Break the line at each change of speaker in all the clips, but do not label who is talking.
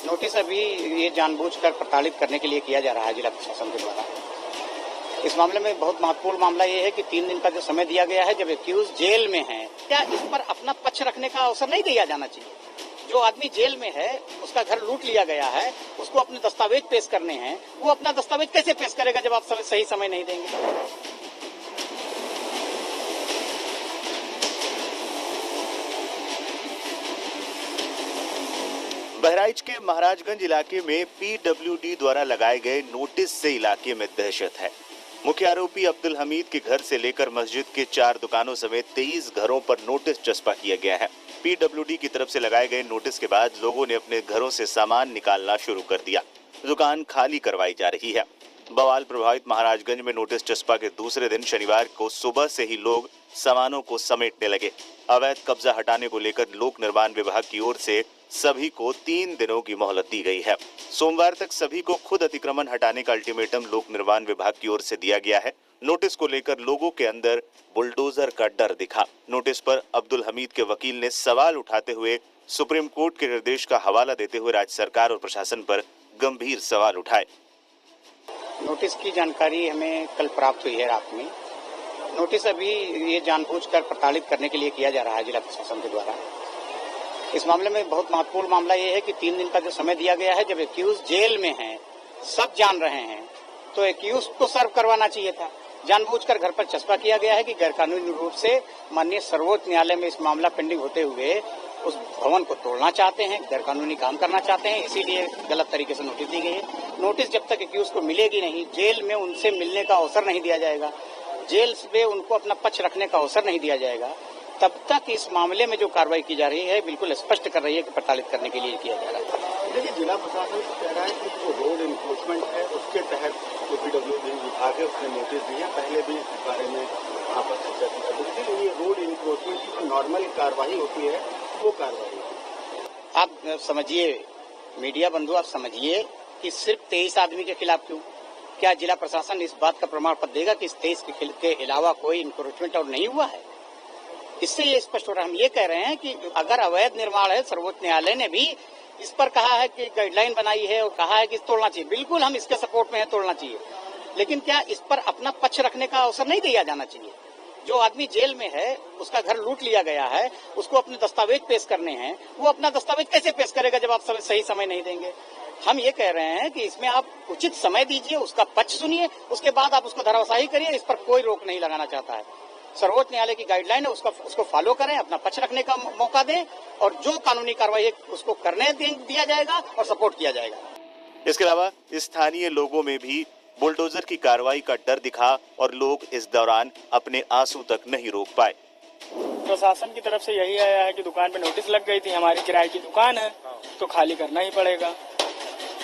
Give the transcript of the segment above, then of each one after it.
Notice अभी ये जानबूझकर प्रताड़ित करने के लिए किया जा रहा है जिला प्रशासन के द्वारा। इस मामले में बहुत महत्वपूर्ण मामला ये है कि 3 दिन का जो समय दिया गया है, जब एक्यूज जेल में है, क्या इस पर अपना पक्ष रखने का अवसर नहीं दिया जाना चाहिए? जो आदमी जेल में है, उसका घर लूट लिया गया है, उसको अपने दस्तावेज पेश करने हैं, वो अपना दस्तावेज कैसे पेश करेगा जब आप सही समय नहीं देंगे?
बहराइच के महाराजगंज इलाके में पीडब्ल्यूडी द्वारा लगाए गए नोटिस से इलाके में दहशत है। मुख्य आरोपी अब्दुल हमीद के घर से लेकर मस्जिद के 4 दुकानों समेत 23 घरों पर नोटिस चस्पा किया गया है। पीडब्ल्यूडी की तरफ से लगाए गए नोटिस के बाद लोगों ने अपने घरों से सामान निकालना शुरू कर दिया। दुकान खाली करवाई जा रही है। बवाल प्रभावित महाराजगंज में नोटिस चस्पा के दूसरे दिन शनिवार को सुबह से ही लोग सामानों को समेटने लगे। अवैध कब्जा हटाने को लेकर लोक निर्माण विभाग की ओर से सभी को 3 दिनों की मोहलत दी गई है। सोमवार तक सभी को खुद अतिक्रमण हटाने का अल्टीमेटम लोक निर्माण विभाग की ओर से दिया गया है। नोटिस को लेकर लोगों के अंदर बुलडोजर का डर दिखा। नोटिस पर अब्दुल हमीद के वकील ने सवाल उठाते हुए सुप्रीम कोर्ट के निर्देश का हवाला देते हुए राज्य सरकार और प्रशासन पर गंभीर सवाल उठाए।
नोटिस की जानकारी हमें कल प्राप्त हुई है रात में। नोटिस अभी ये जानबूझकर प्रताड़ित करने के लिए किया जा रहा है जिला प्रशासन के द्वारा। इस मामले में बहुत महत्वपूर्ण मामला ये है कि 3 दिन का जो समय दिया गया है, जब एक्यूज जेल में है, सब जान रहे हैं, तो एक्यूज को सर्व करवाना चाहिए था। जानबूझकर घर पर चस्पा किया गया है कि गैरकानूनी रूप से माननीय सर्वोच्च न्यायालय में इस मामला पेंडिंग होते हुए उस भवन को तोड़ना चाहते हैं, गैरकानूनी काम करना चाहते हैं, इसीलिए गलत तरीके से नोटिस दी गई है। नोटिस जब तक एक्यूज को मिलेगी नहीं, जेल में उनसे मिलने का अवसर नहीं दिया जाएगा, जेल में उनको अपना पक्ष रखने का अवसर नहीं दिया जाएगा, तब तक इस मामले में जो कार्रवाई की जा रही है बिल्कुल स्पष्ट कर रही है कि प्रताड़ित करने के लिए किया जा रहा है।
देखिए, जिला प्रशासन कह रहा है कि जो रोड एनफोर्समेंट है उसके तहत जो पीडब्ल्यूडी विभाग है उसने नोटिस दिया। पहले भी इस बारे में यहाँ पर चर्चा की जाती है। लेकिन ये रोड एनफोर्समेंट की जो नॉर्मल कार्रवाई होती है वो कार्रवाई
आप समझिए, मीडिया बंधु, आप समझिए कि सिर्फ 23 आदमी के खिलाफ क्यों? क्या जिला प्रशासन इस बात का प्रमाण पत्र देगा कि इस 23 के अलावा कोई इंक्रोचमेंट और नहीं हुआ है? इससे ये स्पष्ट हो रहा है। हम ये कह रहे हैं कि अगर अवैध निर्माण है, सर्वोच्च न्यायालय ने भी इस पर कहा है कि गाइडलाइन बनाई है और कहा है कि तोड़ना चाहिए, बिल्कुल हम इसके सपोर्ट में है, तोड़ना चाहिए। लेकिन क्या इस पर अपना पक्ष रखने का अवसर नहीं दिया जाना चाहिए? जो आदमी जेल में है, उसका घर लूट लिया गया है, उसको अपने दस्तावेज पेश करने हैं, वो अपना दस्तावेज कैसे पेश करेगा जब आप सही समय नहीं देंगे? हम ये कह रहे हैं कि इसमें आप उचित समय दीजिए, उसका पक्ष सुनिए, उसके बाद आप उसको धराशायी करिए। इस पर कोई रोक नहीं लगाना चाहता है। सर्वोच्च न्यायालय की गाइडलाइन है, उसको फॉलो करें, अपना पक्ष रखने का मौका दें और जो कानूनी कार्रवाई है उसको करने दिया जाएगा और सपोर्ट किया जाएगा।
इसके अलावा स्थानीय लोगों में भी बुलडोजर की कार्रवाई का डर दिखा और लोग इस दौरान अपने आंसू तक नहीं रोक पाए।
प्रशासन की तरफ से यही आया है कि दुकान पे नोटिस लग गई थी, हमारी किराए की दुकान है तो खाली करना ही पड़ेगा,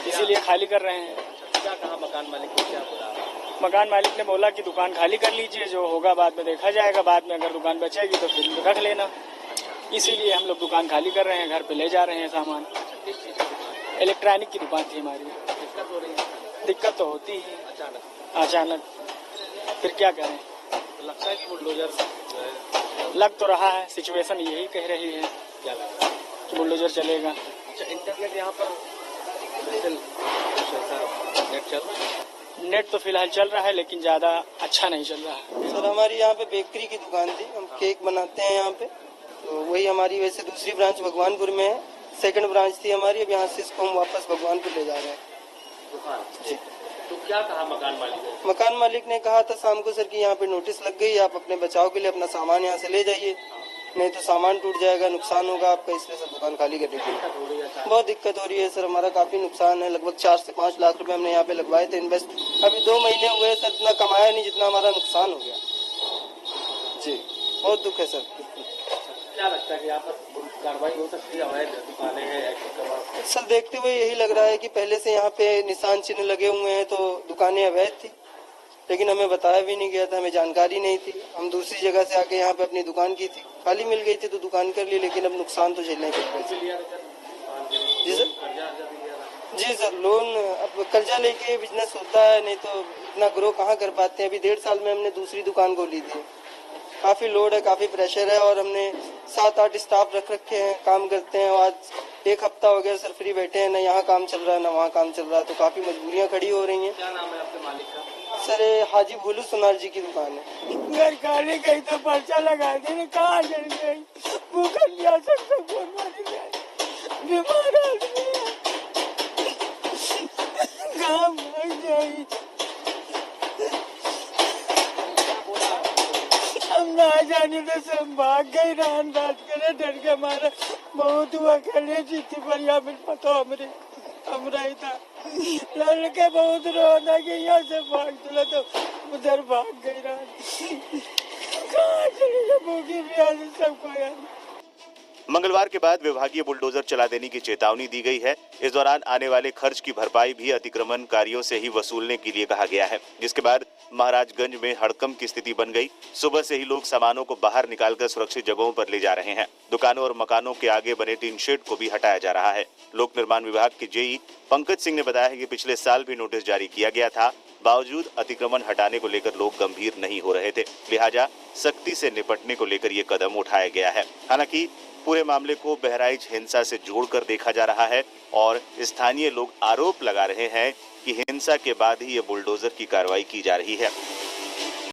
इसीलिए खाली कर रहे हैं।
क्या कहा मकान मालिक को? क्या बोला?
मकान मालिक ने बोला कि दुकान खाली कर लीजिए, जो होगा बाद में देखा जाएगा, बाद में अगर दुकान बचेगी तो फिर रख लेना। इसीलिए हम लोग दुकान खाली कर रहे हैं, घर पे ले जा रहे हैं सामान। इलेक्ट्रॉनिक की दुकान थी हमारी।
दिक्कत हो रही है?
दिक्कत तो होती ही अचानक, फिर क्या करें?
तो लगता है कि बुलडोजर
लग तो रहा है, सिचुएशन यही कह रही है
क्या लगता है
कि बुलडोजर चलेगा।
अच्छा, इंटरनेट यहाँ पर नेट चल रहा है?
नेट तो फिलहाल चल रहा है लेकिन ज्यादा अच्छा नहीं चल रहा है।
सर, हमारी यहाँ पे बेकरी की दुकान थी, हम केक बनाते हैं यहाँ पे, तो वही हमारी वैसे दूसरी ब्रांच भगवानपुर में है, सेकंड ब्रांच थी हमारी। अब यहाँ से इसको हम वापस भगवानपुर ले जा रहे हैं।
दुकान
जी।
तो क्या कहा मकान मालिक ने?
मकान मालिक ने कहा था शाम को सर कि यहाँ पे नोटिस लग गई, आप अपने बचाव के लिए अपना सामान यहाँ से ले जाइए, नहीं तो सामान टूट जाएगा, नुकसान होगा आपका, इसलिए सर दुकान खाली करने के लिए। बहुत दिक्कत हो रही है सर, हमारा काफी नुकसान है। लगभग 4 से 5 लाख रुपए हमने यहाँ पे लगवाए थे इन्वेस्ट। अभी 2 महीने हुए सर, इतना कमाया नहीं जितना हमारा नुकसान हो गया। जी, बहुत दुख है सर।
क्या लगता है कि यहाँ पर कार्रवाई हो सकती है? अवैध दुकानें हैं
सर, देखते हुए यही लग रहा है कि पहले से यहाँ पे निशान चिन्ह लगे हुए हैं, तो दुकानें अवैध थी, लेकिन हमें बताया भी नहीं गया था, हमें जानकारी नहीं थी। हम दूसरी जगह से आके यहाँ पे अपनी दुकान की थी, खाली मिल गई थी तो दुकान कर ली, लेकिन अब नुकसान तो झेलना ही पड़ेगा। जी सर, जी सर, लोन अब कर्जा लेके बिजनेस होता है, नहीं तो इतना ग्रो कहाँ कर पाते हैं। अभी 1.5 साल में हमने दूसरी दुकान खोली थी, काफ़ी लोड है, काफ़ी प्रेशर है और हमने 7-8 स्टाफ रख रखे हैं, काम करते हैं। आज 1 हफ्ता हो गया सर फ्री बैठे हैं, ना यहाँ काम चल रहा है ना वहाँ काम चल रहा है, तो काफ़ी मजबूरियाँ खड़ी हो रही हैं।
क्या नाम है आपके मालिक का?
सर ये हाजी भोलू सोनार जी की दुकान है।
घर खाली गई तो पर्चा लगा दी, कहाँ चल गई, भूखल जा सकता, बीमार आदमी है, कहाँ भाग जाएगी। हम ना जाने तो सब भाग गई, रान बात करे डर के मारा बहुत हुआ खेले जीती पर यहाँ मिल पता हमरा ही था लड़के बहुत रोना कि यहाँ से भाग चला तो उधर भाग गई रान कहाँ चली जा भूखी भी सबको यार।
मंगलवार के बाद विभागीय बुलडोजर चला देने की चेतावनी दी गई है। इस दौरान आने वाले खर्च की भरपाई भी अतिक्रमणकारियों से ही वसूलने के लिए कहा गया है, जिसके बाद महाराजगंज में हड़कंप की स्थिति बन गई। सुबह से ही लोग सामानों को बाहर निकालकर सुरक्षित जगहों पर ले जा रहे हैं। दुकानों और मकानों के आगे बने टीन शेड को भी हटाया जा रहा है। लोक निर्माण विभाग के जेई पंकज सिंह ने बताया है कि पिछले साल भी नोटिस जारी किया गया था, बावजूद अतिक्रमण हटाने को लेकर लोग गंभीर नहीं हो रहे थे, लिहाजा सख्ती से निपटने को लेकर ये कदम उठाया गया है। हालांकि पूरे मामले को बहराइच हिंसा से जोड़कर देखा जा रहा है और स्थानीय लोग आरोप लगा रहे हैं कि हिंसा के बाद ही ये बुलडोजर की कार्रवाई की जा रही है।